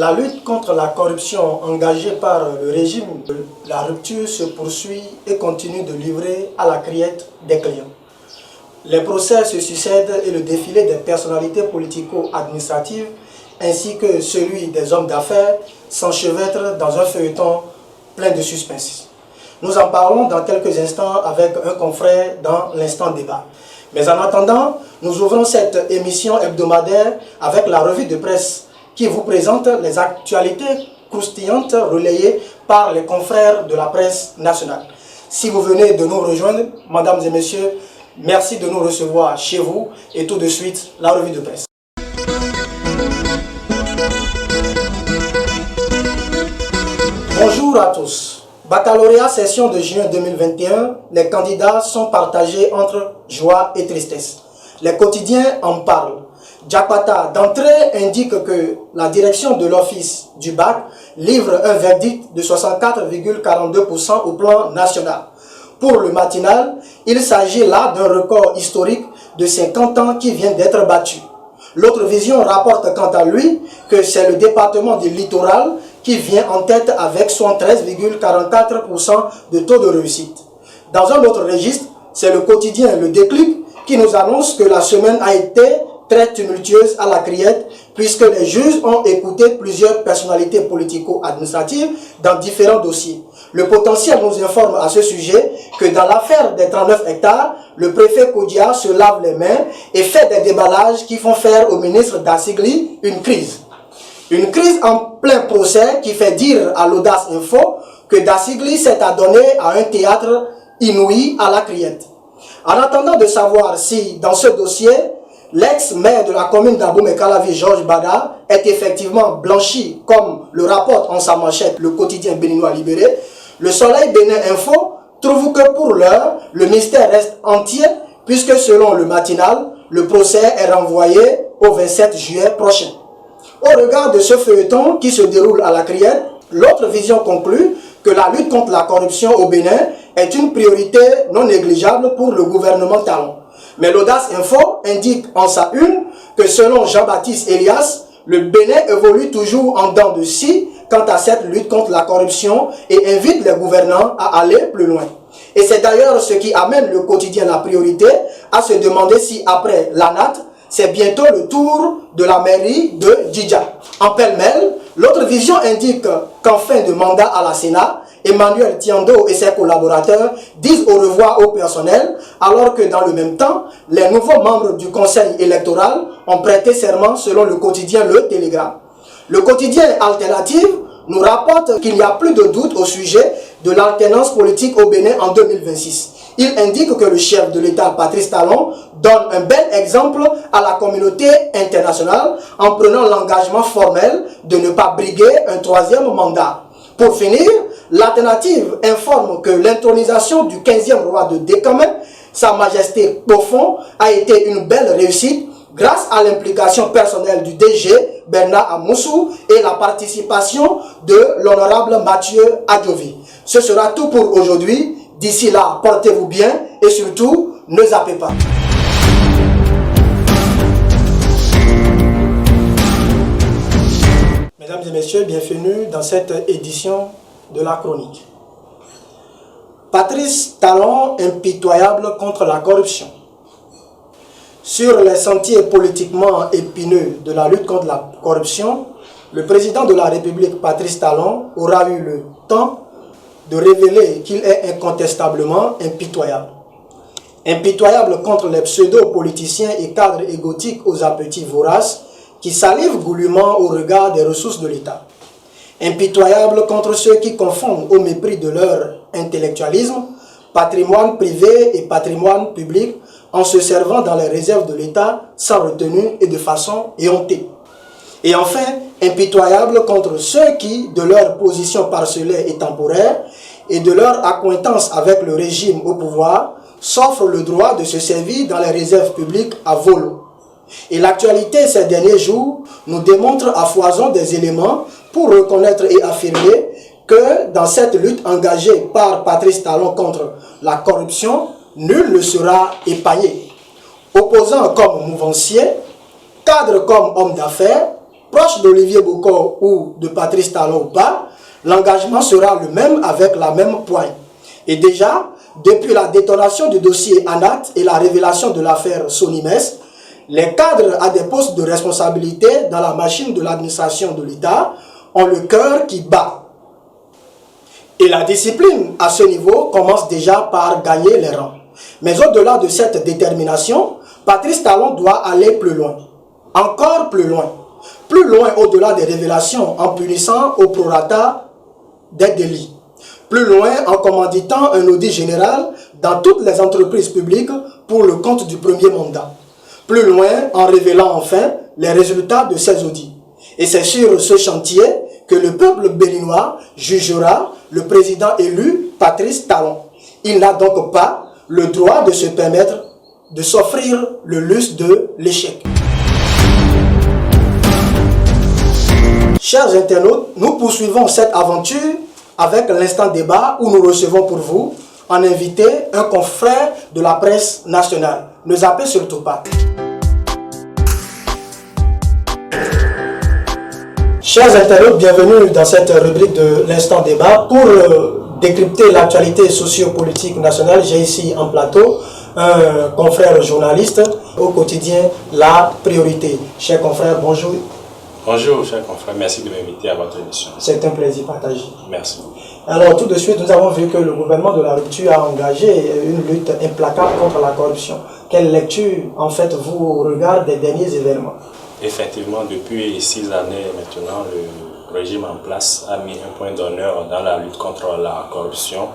La lutte contre la corruption engagée par le régime de la rupture se poursuit et continue de livrer à la criette des clients. Les procès se succèdent et le défilé des personnalités politico-administratives ainsi que celui des hommes d'affaires s'enchevêtrent dans un feuilleton plein de suspense. Nous en parlons dans quelques instants avec un confrère dans l'instant débat. Mais en attendant, nous ouvrons cette émission hebdomadaire avec la revue de presse qui vous présente les actualités croustillantes relayées par les confrères de la presse nationale. Si vous venez de nous rejoindre, mesdames et messieurs, merci de nous recevoir chez vous et tout de suite, la revue de presse. Bonjour à tous. Baccalauréat session de juin 2021, les candidats sont partagés entre joie et tristesse. Les quotidiens en parlent. Diakpata d'entrée indique que la direction de l'office du bac livre un verdict de 64,42% au plan national. Pour le matinal, il s'agit là d'un record historique de 50 ans qui vient d'être battu. L'autre vision rapporte quant à lui que c'est le département du littoral qui vient en tête avec 73,44% de taux de réussite. Dans un autre registre, c'est le quotidien Le Déclic qui nous annonce que la semaine a été très tumultueuse à la criette puisque les juges ont écouté plusieurs personnalités politico-administratives dans différents dossiers. Le potentiel nous informe à ce sujet que dans l'affaire des 39 hectares, le préfet Kodia se lave les mains et fait des déballages qui font faire au ministre Dassigli une crise. Une crise en plein procès qui fait dire à l'Audace Info que Dassigli s'est adonné à un théâtre inouï à la criette. En attendant de savoir si, dans ce dossier, l'ex-maire de la commune d'Abomey-Calavi, Georges Bada, est effectivement blanchi, comme le rapporte en sa manchette le quotidien béninois Libéré, le Soleil Bénin Info trouve que pour l'heure, le mystère reste entier, puisque selon le matinal, le procès est renvoyé au 27 juillet prochain. Au regard de ce feuilleton qui se déroule à la criette, l'autre vision conclut que la lutte contre la corruption au Bénin est une priorité non négligeable pour le gouvernement Talon. Mais l'Audace Info indique en sa une que selon Jean-Baptiste Elias, le Bénin évolue toujours en dents de scie quant à cette lutte contre la corruption et invite les gouvernants à aller plus loin. Et c'est d'ailleurs ce qui amène le quotidien La Priorité à se demander si après l'ANAT, c'est bientôt le tour de la mairie de Djidja. En pêle-mêle, l'autre vision indique qu'en fin de mandat à la Sénat, Emmanuel Tiando et ses collaborateurs disent au revoir au personnel, alors que dans le même temps, les nouveaux membres du conseil électoral ont prêté serment selon le quotidien Le Télégramme. Le quotidien Alternative nous rapporte qu'il n'y a plus de doute au sujet de l'alternance politique au Bénin en 2026. Il indique que le chef de l'État, Patrice Talon, donne un bel exemple à la communauté internationale en prenant l'engagement formel de ne pas briguer un troisième mandat. Pour finir, l'Alternative informe que l'intronisation du 15e roi de Dékamé, Sa Majesté Kpofon, a été une belle réussite grâce à l'implication personnelle du DG Bernard Amoussou et la participation de l'honorable Mathieu Adjovi. Ce sera tout pour aujourd'hui. D'ici là, portez-vous bien et surtout, ne zappez pas. Mesdames et messieurs, bienvenue dans cette édition de la chronique. Patrice Talon, impitoyable contre la corruption. Sur les sentiers politiquement épineux de la lutte contre la corruption, le président de la République, Patrice Talon, aura eu le temps de révéler qu'il est incontestablement impitoyable. Impitoyable contre les pseudo-politiciens et cadres égotiques aux appétits voraces qui salivent goulûment au regard des ressources de l'État. Impitoyable contre ceux qui confondent au mépris de leur intellectualisme patrimoine privé et patrimoine public en se servant dans les réserves de l'État sans retenue et de façon éhontée. Et enfin, impitoyable contre ceux qui, de leur position parcellaire et temporaire et de leur accointance avec le régime au pouvoir, s'offrent le droit de se servir dans les réserves publiques à volo. Et l'actualité ces derniers jours nous démontre à foison des éléments pour reconnaître et affirmer que dans cette lutte engagée par Patrice Talon contre la corruption, nul ne sera épargné. Opposants comme mouvanciers, cadres comme hommes d'affaires, proche d'Olivier Bokor ou de Patrice Talon ou pas, l'engagement sera le même avec la même poigne. Et déjà, depuis la détonation du dossier ANAT et la révélation de l'affaire Sonimes, les cadres à des postes de responsabilité dans la machine de l'administration de l'État ont le cœur qui bat. Et la discipline à ce niveau commence déjà par gagner les rangs. Mais au-delà de cette détermination, Patrice Talon doit aller plus loin. Encore plus loin. Plus loin au-delà des révélations en punissant au prorata des délits. Plus loin en commanditant un audit général dans toutes les entreprises publiques pour le compte du premier mandat. Plus loin en révélant enfin les résultats de ces audits. Et c'est sur ce chantier que le peuple béninois jugera le président élu Patrice Talon. Il n'a donc pas le droit de se permettre de s'offrir le luxe de l'échec. Chers internautes, nous poursuivons cette aventure avec l'instant débat où nous recevons pour vous en invité un confrère de la presse nationale. Ne zappez surtout pas. Chers internautes, bienvenue dans cette rubrique de l'instant débat. Pour décrypter l'actualité sociopolitique nationale, j'ai ici en plateau un confrère journaliste au quotidien La Priorité. Chers confrères, bonjour. Bonjour, chers confrères, merci de m'inviter à votre émission. C'est un plaisir partagé. Merci. Alors, tout de suite, nous avons vu que le gouvernement de la rupture a engagé une lutte implacable contre la corruption. Quelle lecture, en fait, vous regardez des derniers événements? Effectivement, depuis 6 années maintenant, le régime en place a mis un point d'honneur dans la lutte contre la corruption.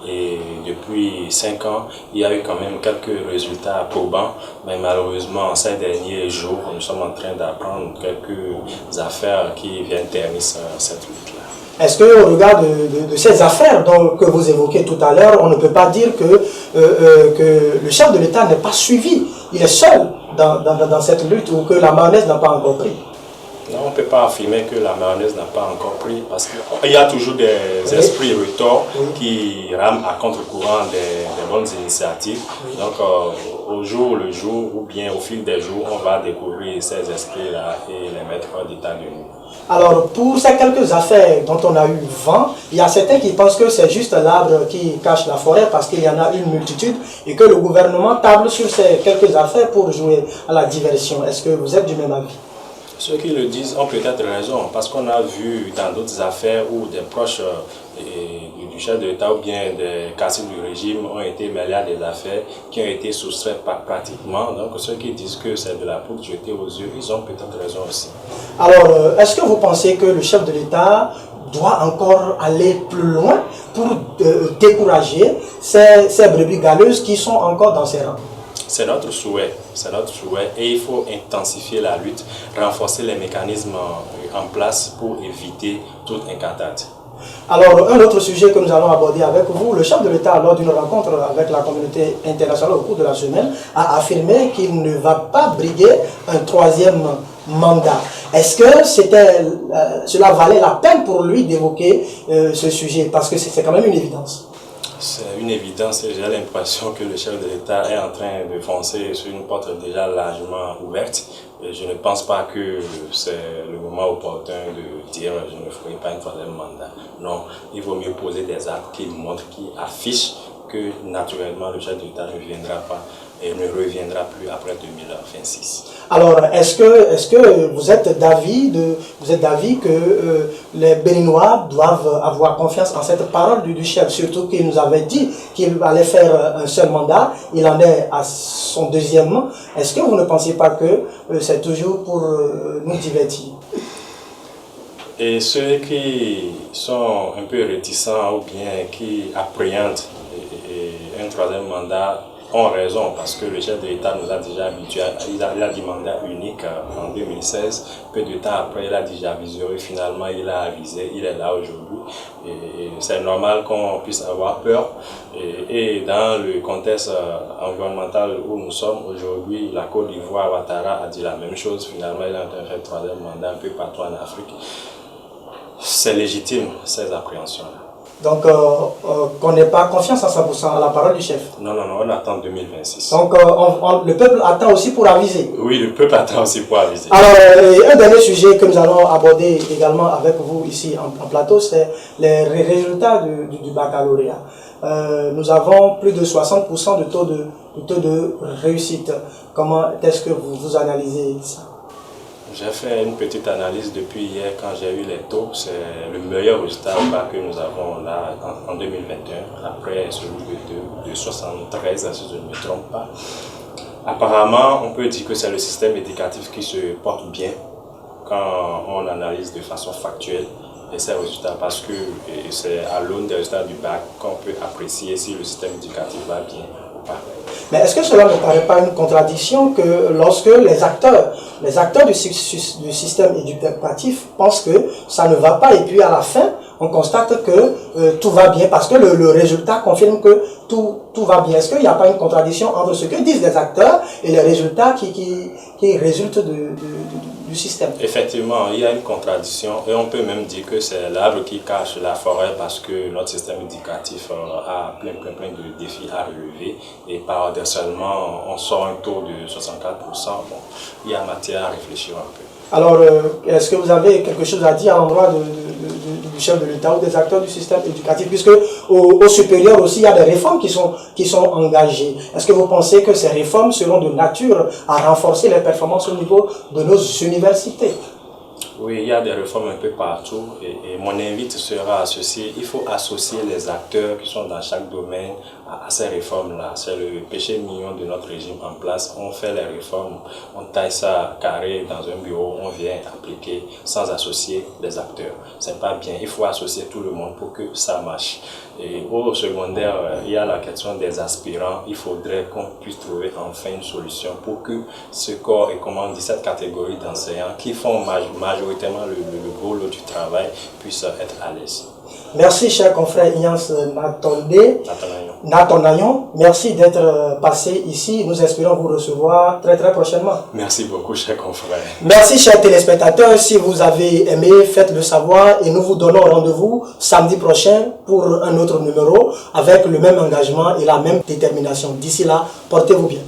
Et depuis 5 ans, il y a eu quand même quelques résultats probants, mais malheureusement, ces derniers jours, nous sommes en train d'apprendre quelques affaires qui viennent ternir cette lutte-là. Est-ce qu'au regard de ces affaires que vous évoquez tout à l'heure, on ne peut pas dire que le chef de l'État n'est pas suivi, il est seul dans cette lutte ou que la mayonnaise n'a pas encore pris? Non, on ne peut pas affirmer que la mayonnaise n'a pas encore pris parce qu'il y a toujours des esprits retors qui rament à contre-courant des bonnes initiatives. Donc, au jour le jour ou bien au fil des jours, on va découvrir ces esprits-là et les mettre d'état de nuit. Alors, pour ces quelques affaires dont on a eu vent, il y a certains qui pensent que c'est juste l'arbre qui cache la forêt parce qu'il y en a une multitude et que le gouvernement table sur ces quelques affaires pour jouer à la diversion. Est-ce que vous êtes du même avis? Ceux qui le disent ont peut-être raison, parce qu'on a vu dans d'autres affaires où des proches du chef de l'État ou bien des quartiers du régime ont été mêlés à des affaires qui ont été soustraites pratiquement. Donc ceux qui disent que c'est de la poudre jetée aux yeux, ils ont peut-être raison aussi. Alors, est-ce que vous pensez que le chef de l'État doit encore aller plus loin pour décourager ces brebis galeuses qui sont encore dans ses rangs? C'est notre souhait, et il faut intensifier la lutte, renforcer les mécanismes en place pour éviter toute incantate. Alors, un autre sujet que nous allons aborder avec vous, le chef de l'État, lors d'une rencontre avec la communauté internationale au cours de la semaine, a affirmé qu'il ne va pas briguer un troisième mandat. Est-ce que cela valait la peine pour lui d'évoquer ce sujet? Parce que c'est quand même une évidence. C'est une évidence et j'ai l'impression que le chef de l'État est en train de foncer sur une porte déjà largement ouverte. Et je ne pense pas que c'est le moment opportun de dire je ne ferai pas un troisième mandat. Non, il vaut mieux poser des actes qui montrent, qui affichent que naturellement le chef de l'État ne viendra pas et ne reviendra plus après 2026. Alors, est-ce que vous êtes d'avis que les Béninois doivent avoir confiance en cette parole du chef, surtout qu'il nous avait dit qu'il allait faire un seul mandat, il en est à son deuxième. Est-ce que vous ne pensez pas que c'est toujours pour nous divertir? Et ceux qui sont un peu réticents ou bien qui appréhendent un troisième mandat ont raison, parce que le chef de l'État nous a déjà habitués, il a dit mandat unique en 2016, peu de temps après il a déjà visionné, finalement il a avisé, il est là aujourd'hui, et c'est normal qu'on puisse avoir peur, et dans le contexte environnemental où nous sommes aujourd'hui, la Côte d'Ivoire, Ouattara a dit la même chose, finalement il est en train de faire le troisième mandat un peu partout en Afrique. C'est légitime ces appréhensions-là. Donc, qu'on n'ait pas confiance à 100% à la parole du chef. Non, non, non, on attend 2026. Donc, le peuple attend aussi pour aviser. Oui, le peuple attend aussi pour aviser. Alors, un dernier sujet que nous allons aborder également avec vous ici en plateau, c'est les résultats du baccalauréat. Nous avons plus de 60% de taux de réussite. Comment est-ce que vous analysez ça? J'ai fait une petite analyse depuis hier quand j'ai eu les taux. C'est le meilleur résultat que nous avons là en 2021, après celui de 73, si je ne me trompe pas. Apparemment, on peut dire que c'est le système éducatif qui se porte bien quand on analyse de façon factuelle et ces résultats, parce que c'est à l'aune des résultats du bac qu'on peut apprécier si le système éducatif va bien ou pas. Mais est-ce que cela ne paraît pas une contradiction que lorsque les acteurs du système éducatif pensent que ça ne va pas et puis à la fin, on constate que tout va bien parce que le résultat confirme que tout va bien. Est-ce qu'il n'y a pas une contradiction entre ce que disent les acteurs et les résultats qui résultent du système? Effectivement, il y a une contradiction et on peut même dire que c'est l'arbre qui cache la forêt parce que notre système éducatif a plein de défis à relever et paradoxalement, on sort un taux de 64%. Bon, il y a matière à réfléchir un peu. Alors, est-ce que vous avez quelque chose à dire à l'endroit du chef de l'État ou des acteurs du système éducatif, puisque au supérieur aussi, il y a des réformes qui sont engagées. Est-ce que vous pensez que ces réformes seront de nature à renforcer les performances au niveau de nos universités? Oui, il y a des réformes un peu partout et mon invite sera associé. Il faut associer les acteurs qui sont dans chaque domaine à ces réformes-là. C'est le péché mignon de notre régime en place. On fait les réformes, on taille ça carré dans un bureau, on vient appliquer sans associer les acteurs. C'est pas bien. Il faut associer tout le monde pour que ça marche. Et au secondaire, il y a la question des aspirants. Il faudrait qu'on puisse trouver enfin une solution pour que ce corps et comment on dit cette catégorie d'enseignants qui font majoritairement le gros lot du travail puissent être à l'aise. Merci, cher confrère Ignace Nathanayon. Merci d'être passé ici. Nous espérons vous recevoir très prochainement. Merci beaucoup, cher confrère. Merci, chers téléspectateurs. Si vous avez aimé, faites-le savoir et nous vous donnons rendez-vous samedi prochain pour un autre numéro avec le même engagement et la même détermination. D'ici là, portez-vous bien.